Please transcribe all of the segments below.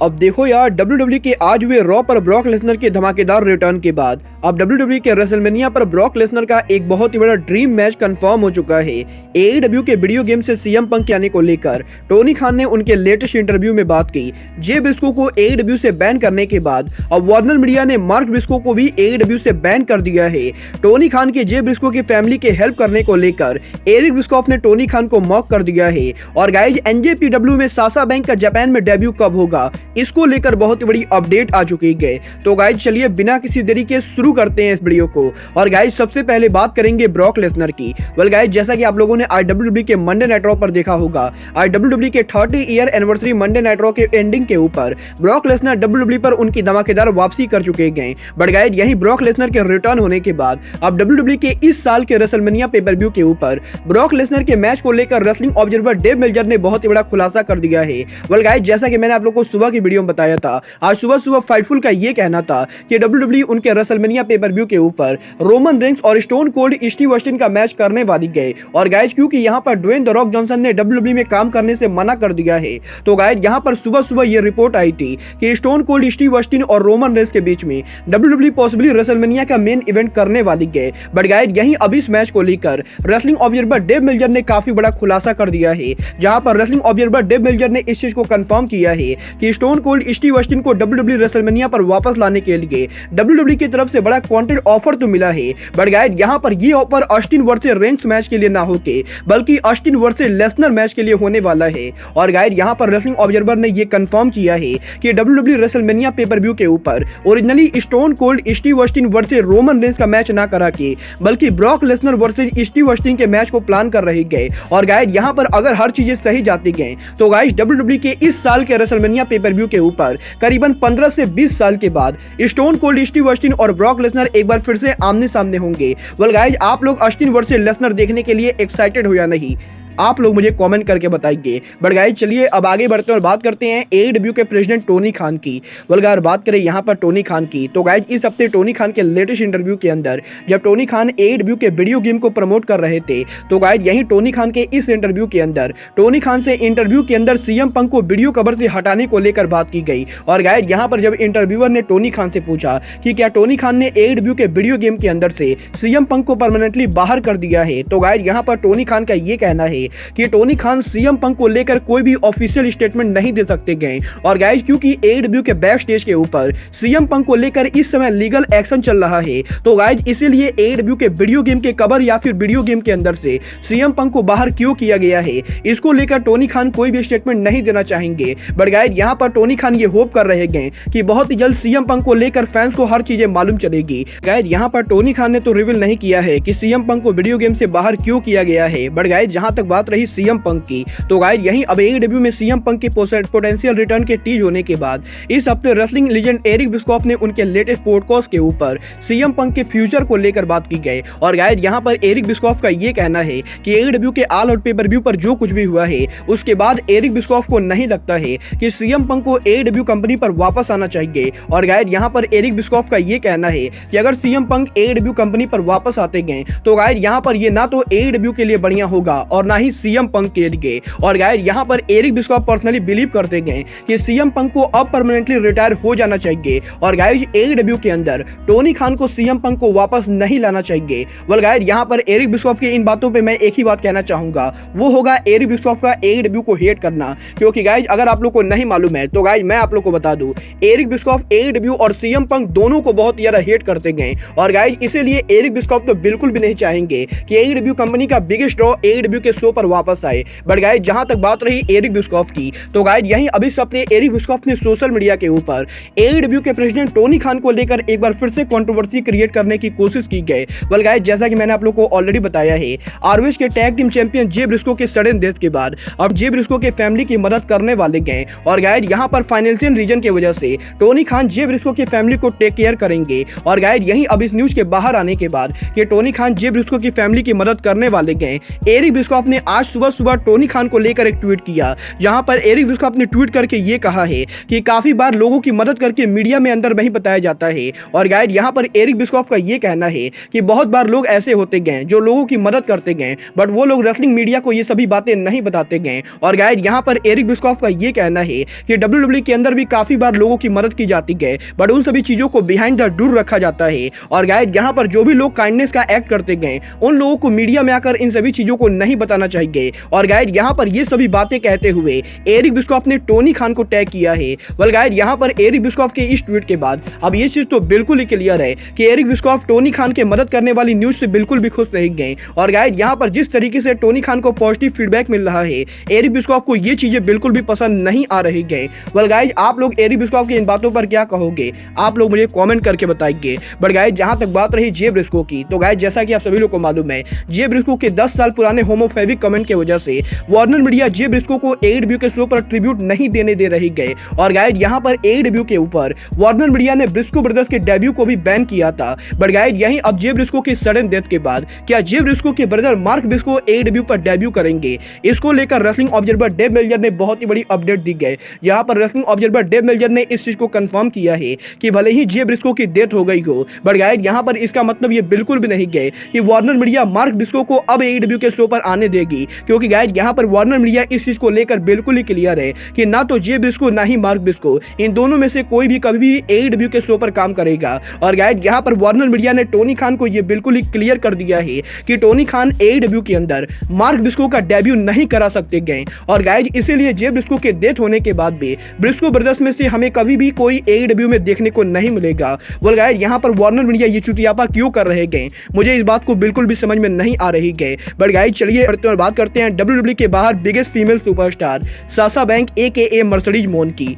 अब देखो यार, WWE के आज हुए रॉ पर ब्रॉक लेसनर के धमाकेदार रिटर्न के बाद अब WWE के रेसलमेनिया पर ब्रॉक लेसनर का एक बहुत ही बड़ा ड्रीम मैच कंफर्म हो चुका है। AEW के वीडियो गेम से CM पंक के आने को लेकर टोनी खान ने उनके लेटेस्ट इंटरव्यू में बात की। जे ब्रिस्को को AEW से बैन करने के बाद अब वार्नर मीडिया ने मार्क ब्रिस्को को भी AEW से बैन कर दिया है। टोनी खान के जे ब्रिस्को की फैमिली के हेल्प करने को लेकर एरिक बिस्कॉफ ने टोनी खान को मॉक कर दिया है। और गाइज, NJPW में साशा बैंक का जापान में डेब्यू कब होगा, इसको लेकर बहुत ही बड़ी अपडेट आ चुकी है। तो गाइज चलिए बिना किसी देरी के शुरू करते हैं इस वीडियो को। और गाइज सबसे पहले बात करेंगे ब्रॉक लेसनर की। वेल गाइज, जैसा कि आप लोगों ने आज WWE के मंडे नाइट रॉ पर देखा होगा, आज WWE के 30 year anniversary Monday night raw के एंडिंग के ऊपर ब्रॉक लेसनर WWE पर उनकी धमाकेदार वापसी कर चुके हैं। बट गाइज, यही ब्रॉक लेसनर के रिटर्न होने के बाद अब WWE के इस साल के रेसलमेनिया पे पर व्यू के ऊपर ब्रॉक लेसनर के मैच को लेकर रेसलिंग ऑब्जर्वर डेव मेल्जर ने बहुत ही बड़ा खुलासा कर दिया है। वेल गाइज, जैसा कि मैंने आप लोगों को सुबह की वीडियो में बताया था, आज सुबह फाइटफुल का ये कहना था कि WWE उनके रेसलमेनिया पे पर व्यू के ऊपर रोमन रेंस और स्टोन कोल्ड स्टीव ऑस्टिन का मैच करने वाली गए। और गाइज, क्योंकि यहां पर ड्वेन द रॉक जॉनसन ने WWE में काम करने से मना कर दिया है, तो गाइज यहां पर सुबह ये रिपोर्ट आई थी कि स्टोन कोल्ड स्टीव ऑस्टिन और रोमन रेंस के बीच में WWE पॉसिबली रेसलमेनिया का मेन इवेंट करने वाली गए। बट गाइज, यही अब इस मैच को लेकर रेसलिंग ऑब्जर्वर डेव मेल्जर ने काफी बड़ा खुलासा कर दिया है, जहां पर रेसलिंग ऑब्जर्वर डेव मेल्जर ने इस चीज को कंफर्म किया है कि स्टोन कोल्ड स्टीव ऑस्टिन को WWE रेसलमेनिया पर वापस लाने के लिए WWE की तरफ से बड़ा कंटेंट ऑफर तो मिला है। बट गाइस, यहां पर ये offer Austin versus Reigns match के लिए ना होके बल्कि ऑस्टिन वर्सेस लेसनर मैच के लिए होने वाला है। और गाइस, यहां पर रेसलिंग ऑब्जर्वर ने ये कंफर्म किया है कि WWE रेसलमेनिया पे पर व्यू के ऊपर originally stone cold Steve Austin versus Roman Reigns का मैच ना करा के बल्कि Brock Lesnar versus Steve Austin के मैच को प्लान कर रहे गए। और गाइस, यहां पर अगर हर चीजें सही जाती गए तो गाइस WWE के इस साल के रेसलमेनिया पे पर व्यू के ऊपर करीबन 15 से 20 साल के बाद स्टोन कोल्ड स्टीव ऑस्टिन और ब्रॉक लेसनर एक बार फिर से आमने सामने होंगे। वेल गाइस, आप लोग ऑस्टिन वर्सेस लेसनर देखने के लिए एक्साइटेड हो या नहीं, आप लोग मुझे कमेंट करके बताइए। बट गाइस, चलिए अब आगे बढ़ते हैं और बात करते हैं AEW के प्रेसिडेंट टोनी खान की। वेल गाइस, बात करें यहाँ पर टोनी खान की, तो गाइस इस हफ्ते टोनी खान के लेटेस्ट इंटरव्यू के अंदर जब टोनी खान AEW के वीडियो गेम को प्रमोट कर रहे थे, तो गाइस यही टोनी खान के इस इंटरव्यू के अंदर टोनी खान से इंटरव्यू के अंदर CM पंक को वीडियो कवर से हटाने को लेकर बात की गई। और गाइस, यहाँ पर जब इंटरव्यूअर ने टोनी खान से पूछा कि क्या टोनी खान ने AEW के वीडियो गेम के अंदर से CM पंक को परमानेंटली बाहर कर दिया है, तो गाइस यहाँ पर टोनी खान का ये कहना है कि टोनी खान CM पंक को लेकर कोई भी ऑफिशियल स्टेटमेंट नहीं दे सकते गए। और गाइस, क्योंकि AEW के बैक स्टेज के ऊपर CM पंक को लेकर इस समय लीगल एक्शन चल रहा है, तो गाइस इसीलिए AEW के वीडियो गेम के कवर या फिर वीडियो गेम के अंदर से CM पंक को बाहर क्यों किया गया है, इसको लेकर टोनी खान कोई भी स्टेटमेंट नहीं देना चाहेंगे। बट गाइस, यहाँ पर टोनी खान ये होप कर रहे हैं कि बहुत ही जल्द CM पंक को लेकर फैंस को हर चीजें मालूम चलेगी। गाइस, यहाँ पर टोनी खान ने तो रिवील नहीं किया है कि CM पंक को वीडियो गेम से बाहर क्यों किया गया है। बट गाइस, जहां तक बात रही CM पंक की, तो गाइस यही अब AEW में CM पंक के पोटेंशियल रिटर्न के टीज होने के बाद इस हफ्ते रेसलिंग लेजेंड एरिक बिस्कॉफ ने उनके लेटेस्ट पॉडकास्ट के ऊपर CM पंक के फ्यूचर को लेकर बात की गई। और गाइस, यहां पर एरिक बिस्कॉफ का ये कहना है कि AEW के ऑल आउट पे पर व्यू पर जो कुछ भी हुआ है, उसके बाद एरिक बिस्कॉफ को नहीं लगता है कि CM पंक को AEW कंपनी पर वापस आना चाहिए। और गाइस, यहां पर एरिक बिस्कॉफ का ये कहना है कि अगर CM पंक AEW कंपनी पर वापस आते गए, तो गाइस यहां पर ये ना तो AEW के लिए बढ़िया होगा और ना ही CM पंक के लिए। और गाइस, यहां पर एरिक बिस्कॉफ पर्सनली बिलीव करते हैं कि CM पंक को अब परमानेंटली रिटायर हो जाना चाहिए। और गाइस, AEW के अंदर टोनी खान को CM पंक को वापस नहीं लाना चाहिए। वेल गाइस, यहां पर एरिक बिस्कॉफ की इन बातों पे मैं एक ही बात कहना चाहूंगा, वो होगा एरिक बिस्कॉफ का AEW को हेट करना। क्योंकि गाइस, अगर आप लोग को नहीं मालूम है तो गाइस मैं आप लोग को बता दूं, एरिक बिस्कॉफ AEW और CM पंक दोनों को बहुत ज्यादा हेट करते गए। और गाइस, इसीलिए एरिक बिस्कॉफ तो बिल्कुल भी नहीं चाहेंगे कि AEW कंपनी का बिगेस्ट ड्रॉ AEW के शो पर वापस आए। बट गाइस, जहां तक बात रही एरिक बिस्कॉफ की, तो गाइस यही अभी हफ्ते एरिक बिस्कॉफ ने सोशल मीडिया के ऊपर AEW के प्रेसिडेंट टोनी खान को लेकर एक बार फिर से कंट्रोवर्सी क्रिएट करने की कोशिश की गई। वेल गाइस, जैसा कि मैंने आप लोग को ऑलरेडी बताया है, ROH के टैग टीम चैंपियन जे ब्रिस्को के सडन डेथ के बाद अब जे ब्रिस्को के फैमिली की मदद करने वाले गए। और गाइस, यहां पर फाइनेंशियल रीजन की वजह से टोनी खान जे ब्रिस्को की फैमिली को टेक केयर करेंगे। और गाइस, यही अब इस न्यूज के बाहर आने के बाद कि टोनी खान जे ब्रिस्को की फैमिली की मदद करने वाले गए, एरिक बिस्कॉफ ने आज सुबह सुबह टोनी खान को लेकर एक ट्वीट किया, जहां पर एरिक बिस्कॉफ ने ट्वीट करके ये कहा है कि काफी बार लोगों की मदद करके मीडिया में अंदर नहीं बताया जाता है। और गाइस यहाँ पर एरिक बिस्कॉफ का ये कहना है कि बहुत बार लोग ऐसे होते गए जो लोगों की मदद करते गए, बट वो लोग रेसलिंग मीडिया को ये सभी बातें नहीं बताते गए। और गाइस यहाँ पर एरिक बिस्कॉफ का ये कहना है कि WWE के अंदर भी काफी बार लोगों की मदद की जाती गए, बट उन सभी चीजों को बिहाइंड द डोर रखा जाता है। और गाइस यहाँ पर जो भी लोग काइंडनेस का एक्ट करते गए, उन लोगों को मीडिया में आकर इन सभी चीजों को नहीं बताना चाहिए। और गाइस यहाँ पर ये सभी बातें कहते हुए एरिक बिस्कॉफ ने टोनी खान को टैग किया है। वेल गाइस यहाँ पर एरिक बिस्कॉफ के इस ट्वीट के बाद अब ये चीज तो बिल्कुल ही क्लियर है कि एरिक बिस्कॉफ टोनी खान के मदद करने वाली न्यूज से बिल्कुल भी खुश नहीं गए। और गाइस यहाँ पर जिस तरीके से टोनी खान को पॉजिटिव फीडबैक मिल रहा है, एरिक बिस्कॉफ को ये चीजें बिल्कुल भी पसंद नहीं आ रही गए। वेल गाइस आप लोग एरिक बिस्कॉफ की इन बातों पर क्या कहोगे, आप लोग मुझे कमेंट करके बताइए। बट गाइस जहां तक बात रही जे ब्रिस्को की, तो गाइस जैसा कि आप सभी लोग को मालूम है, जे ब्रिस्को के 10 साल पुराने होमोफोबिक कमेंट की वजह से वार्नर मीडिया जे ब्रिस्को को AEW के शो पर ट्रिब्यूट नहीं देने दे रही गए। और गाइस यहाँ पर AEW के ऊपर वार्नर मीडिया ने ब्रिस्को ब्रदर्स के डेब्यू को भी बैन किया था। बट गाइस यहीं अब जे ब्रिस्को की सडन डेथ के बाद क्या जे ब्रिस्को के ब्रदर मार्क ब्रिस्को AEW पर डेब्यू करेंगे, इसको लेकर रेसलिंग ऑब्जर्वर डेव मेल्जर ने बहुत ही बड़ी अपडेट दी गई। यहाँ पर रेसलिंग ऑब्जर्वर डेव मेल्जर ने इस चीज को कंफर्म किया है कि भले ही जे ब्रिस्को की डेथ हो गई हो, बट गाइस यहाँ पर इसका मतलब ये बिल्कुल भी नहीं गए कि वार्नर मीडिया मार्क ब्रिस्को को अब AEW के शो पर आने देगी। क्योंकि गाइस यहाँ पर वार्नर मीडिया इस चीज को लेकर बिल्कुल ही क्लियर है कि ना तो जे ब्रिस्को ना ही मार्क ब्रिस्को, इन दोनों में से कोई भी कभी भी AEW के शो पर काम करेगा। और गाइस यहाँ पर वार्नर मीडिया ने टोनी खान को ये बिल्कुल ही क्लियर कर दिया है कि टोनी खान AEW के अंदर मार्क ब्रिस्को का डेब्यू नहीं करा सकते गए। और गाइस इसीलिए जे ब्रिस्को के डेथ होने के बाद भी ब्रिस्को ब्रदर्स में से हमें कभी भी कोई AEW में देखने को नहीं मिलेगा। बोल गाइस यहाँ पर वार्नर मीडिया ये चुतियापा क्यों कर रहे गए, मुझे इस बात को बिल्कुल भी समझ में नहीं आ रही गए। बट गाइस चलिए बात करते हैं WWE के बाहर biggest female superstar Sasha Banks AKA Mercedes मोन की।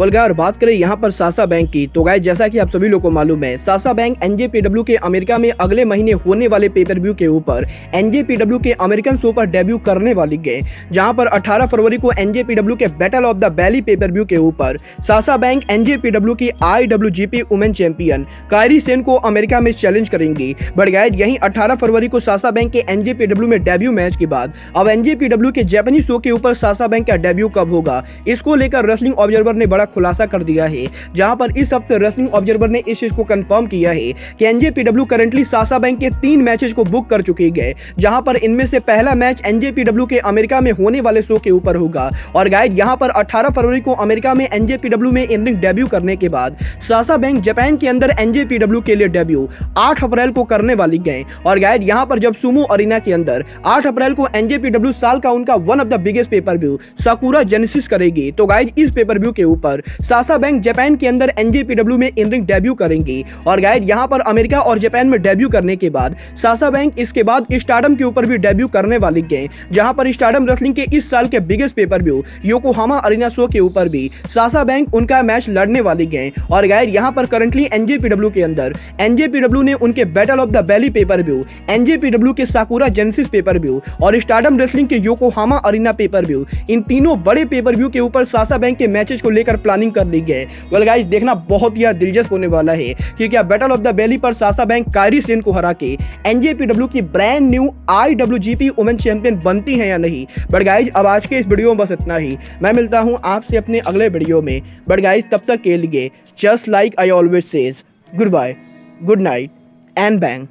और बात करें यहाँ पर साशा बैंक की, तो गाइस जैसा कि आप सभी लोगों को मालूम है, साशा बैंक NJPW के अमेरिका में अगले महीने होने वाले पेपर व्यू के ऊपर NJPW के अमेरिकन शो पर डेब्यू करने वाली गए। जहां पर 18 फरवरी को NJPW के battle of the valley pay per view के ऊपर साशा बैंक NJPW की IWGP women champion Kairi Sen को अमेरिका में चैलेंज करेंगी। बट गाइस यहीं 18 फरवरी को साशा बैंक के NJPW में डेब्यू मैच के बाद अब NJPW के जापानी शो के ऊपर साशा बैंक का डेब्यू कब होगा, इसको लेकर रेसलिंग ऑब्जर्वर ने बड़ा खुलासा कर दिया है। जहां पर इस हफ्ते रेसलिंग ऑब्जर्वर ने इस चीज को कंफर्म किया है कि NJPW करंटली साशा बैंक के 3 मैचेस को बुक कर चुकी है, जहां पर इनमें से पहला मैच NJPW के अमेरिका में होने वाले शो के ऊपर होगा। और गाइस यहां पर 18 फरवरी को अमेरिका में NJPW में इन रिंग डेब्यू करने के बाद साशा बैंक जापान के अंदर NJPW के लिए डेब्यू 8 अप्रैल को करने वाली गए। और गाइस यहां पर जब सुमो अरीना के अंदर 8 अप्रैल को NJPW साल का उनका one of the biggest pay per view साकुरा genesis करेगी, तो गाइस इस पेपर व्यू के ऊपर साशा बैंक जापान के अंदर NJPW में इन रिंग डेब्यू करेंगी। और गाइस यहां पर अमेरिका और जापान में डेब्यू करने के बाद साशा बैंक इसके बाद स्टारडम के ऊपर भी डेब्यू करने वाली गए, जहां पर स्टारडम रेसलिंग के इस साल के biggest pay per view Yokohama arena show के ऊपर भी साशा बैंक उनका मैच लड़ने वाली गए। और गाइस यहां पर करंटली NJPW के अंदर NJPW ने उनके battle of the valley pay per view, NJPW के साकुरा जेनेसिस पेपर व्यू और स्टारडम रेसलिंग के योकोहामा अरीना पेपर व्यू, इन तीनों बड़े पेपर व्यू के ऊपर साशा बैंक के मैचेस को लेकर प्लानिंग कर ली गई। वेल गाइस देखना बहुत ही दिलचस्प होने वाला है कि क्या बैटल ऑफ द वैली पर साशा बैंक कायरी सेन को हरा के NJPW की brand new IWGP women champion बनती है या नहीं। बट गाइस अब आज के इस वीडियो में बस इतना ही, मैं मिलता हूं आपसे अपने अगले वीडियो में। बट गाइस तब तक के लिए just like I always says, goodbye, good night and bang.